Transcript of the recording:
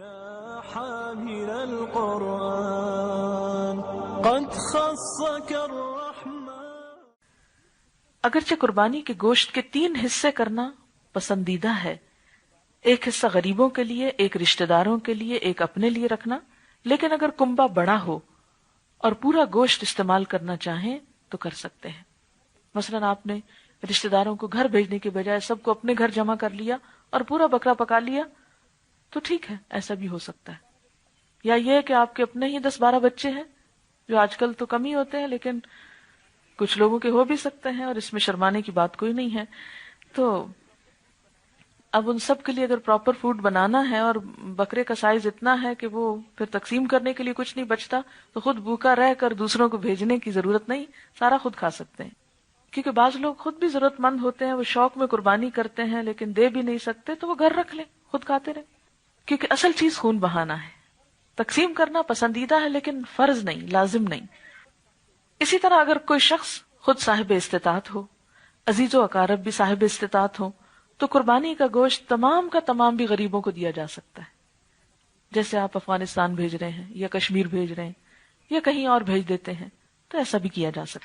يا حامل القرآن قد خصك الرحمن. اگرچہ قربانی کے گوشت کے 3 حصے کرنا پسندیدہ ہے، ایک حصہ غریبوں کے لیے، ایک رشتہ داروں کے لیے، ایک اپنے لیے رکھنا، لیکن اگر کنبہ بڑا ہو اور پورا گوشت استعمال کرنا چاہیں تو کر سکتے ہیں. مثلا آپ نے رشتہ داروں کو گھر بھیجنے کے بجائے سب کو اپنے گھر جمع کر لیا اور پورا بکرا پکا لیا تو ٹھیک ہے، ایسا بھی ہو سکتا ہے. یا یہ کہ آپ کے اپنے ہی 10-12 بچے ہیں، جو آج کل تو کم ہی ہوتے ہیں لیکن کچھ لوگوں کے ہو بھی سکتے ہیں، اور اس میں شرمانے کی بات کوئی نہیں ہے. تو اب ان سب کے لیے اگر پراپر فوڈ بنانا ہے اور بکرے کا سائز اتنا ہے کہ وہ پھر تقسیم کرنے کے لیے کچھ نہیں بچتا، تو خود بھوکا رہ کر دوسروں کو بھیجنے کی ضرورت نہیں، سارا خود کھا سکتے ہیں. کیونکہ بعض لوگ خود بھی ضرورت مند ہوتے ہیں، وہ شوق میں قربانی کرتے ہیں لیکن دے بھی نہیں سکتے، تو وہ گھر رکھ لیں، خود کھاتے رہیں. کیونکہ اصل چیز خون بہانا ہے. تقسیم کرنا پسندیدہ ہے لیکن فرض نہیں، لازم نہیں. اسی طرح اگر کوئی شخص خود صاحب استطاعت ہو، عزیز و اقارب بھی صاحب استطاعت ہو، تو قربانی کا گوشت تمام کا تمام بھی غریبوں کو دیا جا سکتا ہے. جیسے آپ افغانستان بھیج رہے ہیں یا کشمیر بھیج رہے ہیں یا کہیں اور بھیج دیتے ہیں، تو ایسا بھی کیا جا سکتا ہے.